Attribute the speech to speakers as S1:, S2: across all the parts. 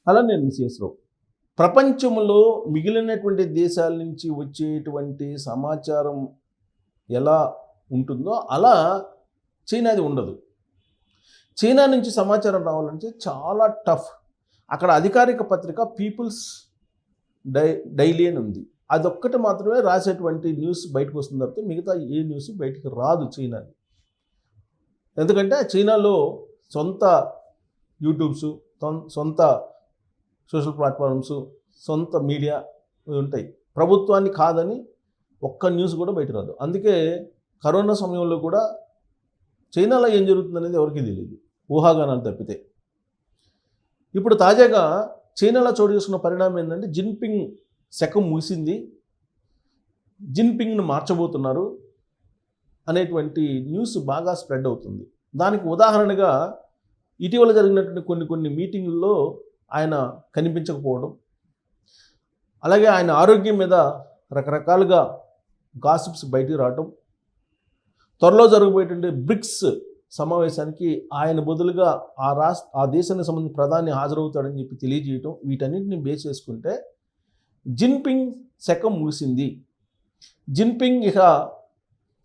S1: అలా నేను సిఎస్ రావు. ప్రపంచంలో మిగిలినటువంటి దేశాల నుంచి వచ్చేటువంటి సమాచారం ఎలా ఉంటుందో అలా చైనాది ఉండదు. చైనా నుంచి సమాచారం రావాలంటే చాలా టఫ్. అక్కడ అధికారిక పత్రిక పీపుల్స్ డైలీ అని ఉంది. అదొక్కటి మాత్రమే రాసేటువంటి న్యూస్ బయటకు వస్తుంది తప్పితే మిగతా ఏ న్యూస్ బయటకు రాదు చైనాది. ఎందుకంటే చైనాలో సొంత యూట్యూబ్స్, సొంత సోషల్ ప్లాట్ఫామ్స్, సొంత మీడియా ఉంటాయి. ప్రభుత్వాన్ని కాదని ఒక్క న్యూస్ కూడా బయట రాదు. అందుకే కరోనా సమయంలో కూడా చైనాలో ఏం జరుగుతుందనేది ఎవరికీ తెలియదు, ఊహాగానాలు తప్పితే. ఇప్పుడు తాజాగా చైనాలో చోటు చేసుకున్న పరిణామం ఏంటంటే జిన్పింగ్ శకం ముగిసింది, జిన్పింగ్ను మార్చబోతున్నారు అనేటువంటి న్యూస్ బాగా స్ప్రెడ్ అవుతుంది. దానికి ఉదాహరణగా ఇటీవల జరిగినటువంటి కొన్ని మీటింగుల్లో ఆయన కనిపించకపోవడం, అలాగే ఆయన ఆరోగ్యం మీద రకరకాలుగా గాసిప్స్ బయటికి రావడం, త్వరలో జరగబోయేటువంటి బ్రిక్స్ సమావేశానికి ఆయన బదులుగా ఆ దేశానికి సంబంధించిన ప్రధాని హాజరవుతాడని చెప్పి తెలియజేయటం, వీటన్నింటిని బేస్ చేసుకుంటే జిన్పింగ్ శకం ముగిసింది, జిన్పింగ్ ఇక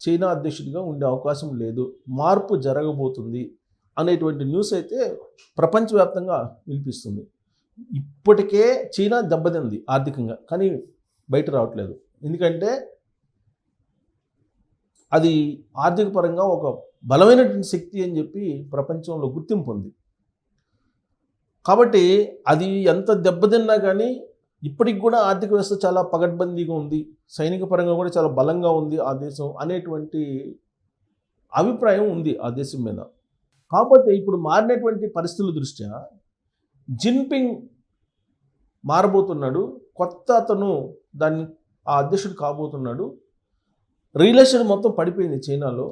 S1: చైనా అధ్యక్షుడిగా ఉండే అవకాశం లేదు, మార్పు జరగబోతుంది అనేటువంటి న్యూస్ అయితే ప్రపంచవ్యాప్తంగా వినిపిస్తుంది. ఇప్పటికే చైనా దెబ్బతింది ఆర్థికంగా, కానీ బయట రావట్లేదు. ఎందుకంటే అది ఆర్థిక పరంగా ఒక బలమైనటువంటి శక్తి అని చెప్పి ప్రపంచంలో గుర్తింపు ఉంది. కాబట్టి అది ఎంత దెబ్బతిన్నా కానీ ఇప్పటికి కూడా ఆర్థిక వ్యవస్థ చాలా పగడ్బందీగా ఉంది, సైనిక పరంగా కూడా చాలా బలంగా ఉంది ఆ దేశం అనేటువంటి అభిప్రాయం ఉంది ఆ దేశం మీద. కాకపోతే ఇప్పుడు మారినటువంటి పరిస్థితుల దృష్ట్యా జిన్పింగ్ మారబోతున్నాడు, కొత్త అతను ఆ అధ్యక్షుడు కాబోతున్నాడు. రియల్ ఎస్టేట్ మొత్తం పడిపోయింది చైనాలో,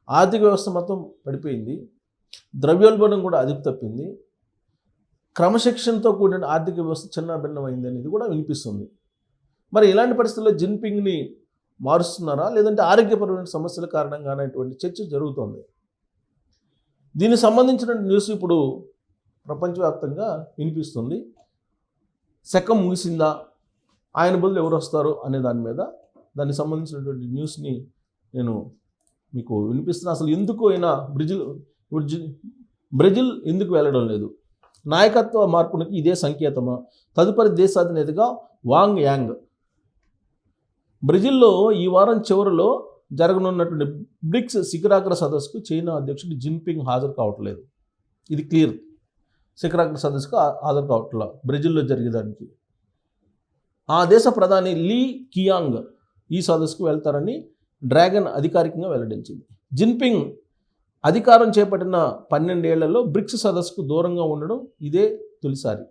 S1: ఆర్థిక వ్యవస్థ మొత్తం పడిపోయింది, ద్రవ్యోల్బణం కూడా అదుపు తప్పింది, క్రమశిక్షణతో కూడిన ఆర్థిక వ్యవస్థ చిన్నాభిన్నమైంది అనేది కూడా వినిపిస్తుంది. మరి ఇలాంటి పరిస్థితుల్లో జిన్పింగ్ని మారుస్తున్నారా లేదంటే ఆరోగ్యపరమైన సమస్యల కారణంగా అనేటువంటి చర్చ జరుగుతోంది. దీనికి సంబంధించిన న్యూస్ ఇప్పుడు ప్రపంచవ్యాప్తంగా వినిపిస్తుంది. శకం ముగిసిందా, ఆయన బదులు ఎవరు వస్తారు అనే దాని మీద, దానికి సంబంధించినటువంటి న్యూస్ని నేను మీకు వినిపిస్తున్నా. అసలు ఎందుకు అయినా బ్రెజిల్ ఎందుకు వెళ్ళడం లేదు, నాయకత్వ మార్పునికి ఇదే సంకేతమా, తదుపరి దేశాధినేతగా వాంగ్ యాంగ్. బ్రెజిల్లో ఈ వారం చివరిలో జరగనున్నటువంటి బ్రిక్స్ శిఖరాగ్ర సదస్సుకు చైనా అధ్యక్షుడు జిన్పింగ్ హాజరు కావట్లేదు. ఇది క్లియర్. శిఖరాగ్ర సదస్సుకు హాజరు కావట్లేదు బ్రెజిల్లో జరిగేదానికి. ఆ దేశ ప్రధాని లీ కియాంగ్ ఈ సదస్సుకు వెళ్తారని డ్రాగన్ అధికారికంగా వెల్లడించింది. జిన్పింగ్ అధికారం చేపట్టిన 12 ఏళ్లలో బ్రిక్స్ సదస్సుకు దూరంగా ఉండడం ఇదే తొలిసారి.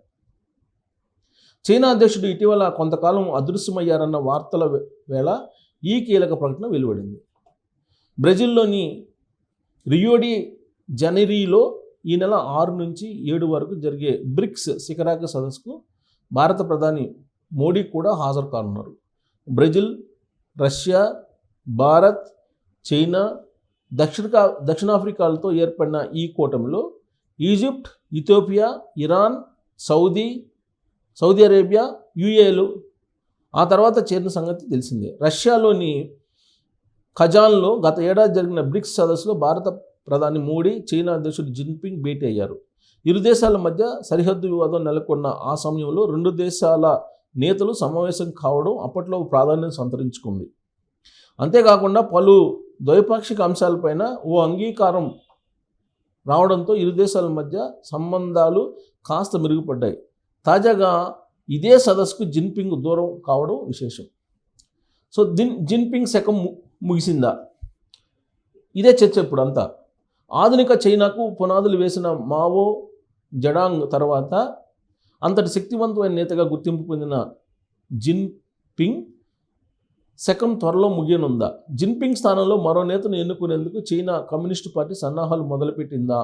S1: చైనా అధ్యక్షుడు ఇటీవల కొంతకాలం అదృశ్యమయ్యారన్న వార్తల వేళ ఈ కీలక ప్రకటన వెలువడింది. బ్రెజిల్లోని రియోడి జనీరోలో ఈ నెల 6 నుంచి 7 వరకు జరిగే బ్రిక్స్ శిఖరాగ్ర సదస్సుకు భారత ప్రధాని మోడీ కూడా హాజరు కానున్నారు. బ్రెజిల్, రష్యా, భారత్, చైనా, దక్షిణాఫ్రికాలతో ఏర్పడిన ఈ కూటమిలో Egypt, Ethiopia, Iran, Saudi Arabia, యుఏలు ఆ తర్వాత చేరిన సంగతి తెలిసిందే. రష్యాలోని కజాన్లో గత ఏడాది జరిగిన బ్రిక్స్ సదస్సులో భారత ప్రధాని మోడీ, చైనా అధ్యక్షుడు జిన్పింగ్ భేటీ అయ్యారు. ఇరు దేశాల మధ్య సరిహద్దు వివాదం నెలకొన్న ఆ సమయంలో 2 దేశాల నేతలు సమావేశం కావడం అప్పట్లో ప్రాధాన్యత సంతరించుకుంది. అంతేకాకుండా పలు ద్వైపాక్షిక అంశాలపైన ఓ అంగీకారం రావడంతో ఇరు దేశాల మధ్య సంబంధాలు కాస్త మెరుగుపడ్డాయి. తాజాగా ఇదే సదస్సుకు జిన్పింగ్ దూరం కావడం విశేషం. సో జిన్పింగ్ శకం ముగిసిందా, ఇదే చర్చ ఇప్పుడు అంతా. ఆధునిక చైనాకు పునాదులు వేసిన మావో జడాంగ్ తర్వాత అంతటి శక్తివంతమైన నేతగా గుర్తింపు పొందిన జిన్పింగ్ శకం త్వరలో ముగియనుందా? జిన్పింగ్ స్థానంలో మరో నేతను ఎన్నుకునేందుకు చైనా కమ్యూనిస్టు పార్టీ సన్నాహాలు మొదలుపెట్టిందా?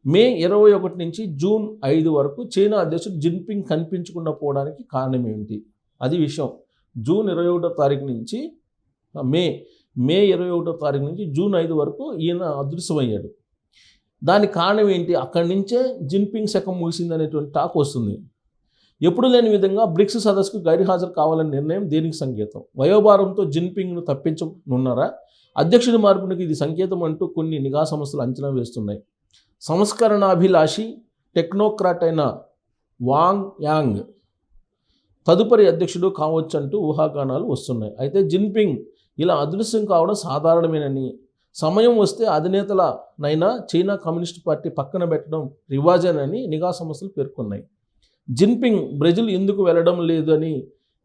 S1: మే 21 నుంచి జూన్ 5 వరకు చైనా అధ్యక్షుడు జిన్పింగ్ కనిపించకుండా పోవడానికి కారణం ఏమిటి? అది విషయం. జూన్ 21వ తారీఖు నుంచి మే 21వ తారీఖు నుంచి జూన్ 5 వరకు ఈయన అదృశ్యమయ్యాడు. దానికి కారణం ఏంటి? అక్కడి నుంచే జిన్పింగ్ శకం ముగిసింది అనేటువంటి టాక్ వస్తుంది. ఎప్పుడు లేని విధంగా బ్రిక్స్ సదస్సుకు గైర్హాజరు కావాలనే నిర్ణయం దేనికి సంకేతం? వయోభారంతో జిన్పింగ్ను తప్పించనున్నారా? అధ్యక్షుడి మార్పునికి ఇది సంకేతం అంటూ కొన్ని నిఘా సంస్థలు అంచనా వేస్తున్నాయి. సంస్కరణాభిలాషి టెక్నోక్రాట్ అయిన వాంగ్ యాంగ్ తదుపరి అధ్యక్షుడు కావచ్చు అంటూ ఊహాగానాలు వస్తున్నాయి. అయితే జిన్పింగ్ ఇలా అదృశ్యం కావడం సాధారణమేనని, సమయం వస్తే అధినేతలనైనా చైనా కమ్యూనిస్ట్ పార్టీ పక్కన పెట్టడం రివాజేనని నిఘా సంస్థలు పేర్కొన్నాయి. జిన్పింగ్ బ్రెజిల్ ఎందుకు వెళ్లడం లేదని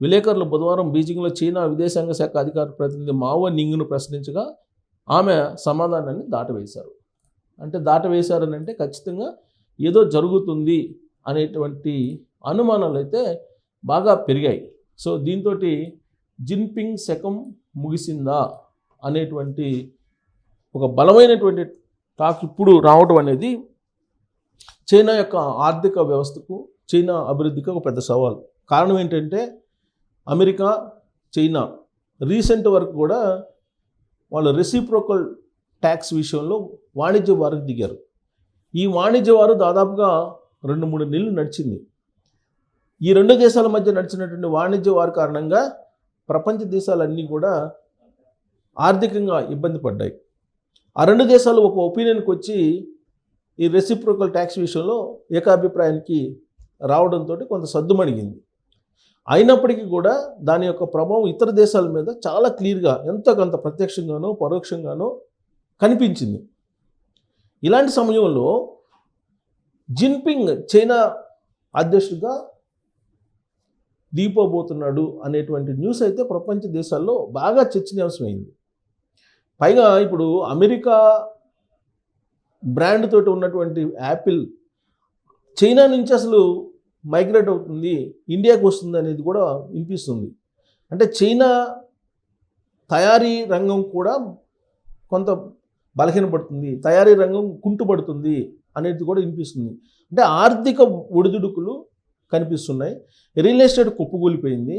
S1: విలేకరులు బుధవారం బీజింగ్లో చైనా విదేశాంగ శాఖ అధికార ప్రతినిధి మావో నింగ్ను ప్రశ్నించగా ఆమె సమాధానాన్ని దాటవేశారు. అంటే దాటవేశారని అంటే ఖచ్చితంగా ఏదో జరుగుతుంది అనేటువంటి అనుమానాలు అయితే బాగా పెరిగాయి. సో దీంతో జిన్పింగ్ శకం ముగిసిందా అనేటువంటి ఒక బలమైనటువంటి టాక్ ఇప్పుడు రావడం అనేది చైనా యొక్క ఆర్థిక వ్యవస్థకు, చైనా అభివృద్ధికి ఒక పెద్ద సవాల్. కారణం ఏంటంటే అమెరికా, చైనా రీసెంట్ వరకు కూడా వాళ్ళు రెసిప్రోకల్ ట్యాక్స్ విషయంలో వాణిజ్య వారికి దిగారు. ఈ వాణిజ్య వారు దాదాపుగా 2-3 నెలలు నడిచింది. ఈ రెండు దేశాల మధ్య నడిచినటువంటి వాణిజ్య వారి కారణంగా ప్రపంచ దేశాలన్నీ కూడా ఆర్థికంగా ఇబ్బంది పడ్డాయి. ఆ రెండు దేశాలు ఒక ఒపీనియన్కి వచ్చి ఈ రెసిప్రోకల్ ట్యాక్స్ విషయంలో ఏకాభిప్రాయానికి రావడంతో కొంత సద్దుమణిగింది. అయినప్పటికీ కూడా దాని యొక్క ప్రభావం ఇతర దేశాల మీద చాలా క్లియర్గా ఎంతో కొంత ప్రత్యక్షంగానో పరోక్షంగానో కనిపించింది. ఇలాంటి సమయంలో జిన్పింగ్ చైనా అధ్యక్షుడిగా దిగిపోబోతున్నాడు అనేటువంటి న్యూస్ అయితే ప్రపంచ దేశాల్లో బాగా చర్చనీయాంశమైంది. పైగా ఇప్పుడు అమెరికా బ్రాండ్ తోటి ఉన్నటువంటి యాపిల్ చైనా నుంచి అసలు మైగ్రేట్ అవుతుంది, ఇండియాకు వస్తుంది అనేది కూడా వినిపిస్తుంది. అంటే చైనా తయారీ రంగం కూడా కొంత బలహీనపడుతుంది, తయారీ రంగం కుంటుపడుతుంది అనేది కూడా వినిపిస్తుంది. అంటే ఆర్థిక ఒడిదుడుకులు కనిపిస్తున్నాయి. రియల్ ఎస్టేట్ కుప్పకూలిపోయింది.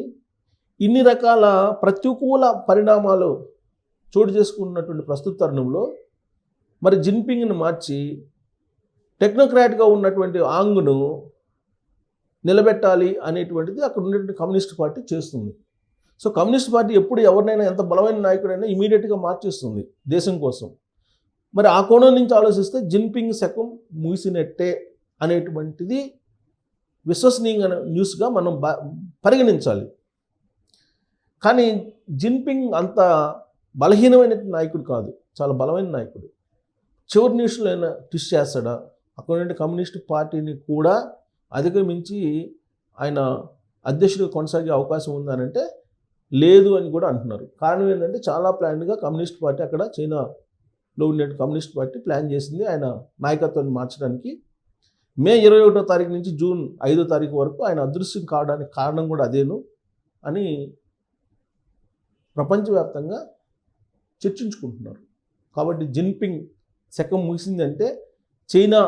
S1: ఇన్ని రకాల ప్రతికూల పరిణామాలు చోటు చేసుకున్నటువంటి ప్రస్తుత తరుణంలో మరి జిన్పింగ్ను మార్చి టెక్నోక్రాట్గా ఉన్నటువంటి ఆంగ్ను నిలబెట్టాలి అనేటువంటిది అక్కడ ఉన్నటువంటి కమ్యూనిస్ట్ పార్టీ చేస్తుంది. సో కమ్యూనిస్ట్ పార్టీ ఎప్పుడు ఎవరినైనా ఎంత బలమైన నాయకుడైనా ఇమీడియట్గా మార్చేస్తుంది దేశం కోసం. మరి ఆ కోణం నుంచి ఆలోచిస్తే జిన్పింగ్ శకం ముగిసినట్టే అనేటువంటిది విశ్వసనీయ న్యూస్గా మనం పరిగణించాలి. కానీ జిన్పింగ్ అంత బలహీనమైన నాయకుడు కాదు, చాలా బలమైన నాయకుడు. చివరి న్యూస్లో అయినా ట్విస్ట్ చేస్తాడా? అక్కడ కమ్యూనిస్ట్ పార్టీని కూడా అధిగమించి ఆయన అధ్యక్షుడిగా కొనసాగే అవకాశం ఉందనంటే లేదు అని కూడా అంటున్నారు. కారణం ఏంటంటే చాలా ప్లాన్గా కమ్యూనిస్ట్ పార్టీ అక్కడ చైనాలో ఉండే కమ్యూనిస్ట్ పార్టీ ప్లాన్ చేసింది ఆయన నాయకత్వాన్ని మార్చడానికి. మే 21వ తారీఖు నుంచి జూన్ 5వ తారీఖు వరకు ఆయన అదృశ్యం కావడానికి కారణం కూడా అదేను అని ప్రపంచవ్యాప్తంగా చర్చించుకుంటున్నారు. కాబట్టి జిన్పింగ్ శకం ముగిసిందంటే చైనా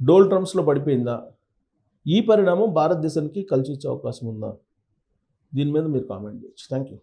S1: డోల్ డ్రమ్స్లో పడిపోయిందా? ఈ పరిణామం భారతదేశానికి కలిసి వచ్చే అవకాశం ఉందా? దీని మీద మీరు కామెంట్ చేయొచ్చు. Thank you.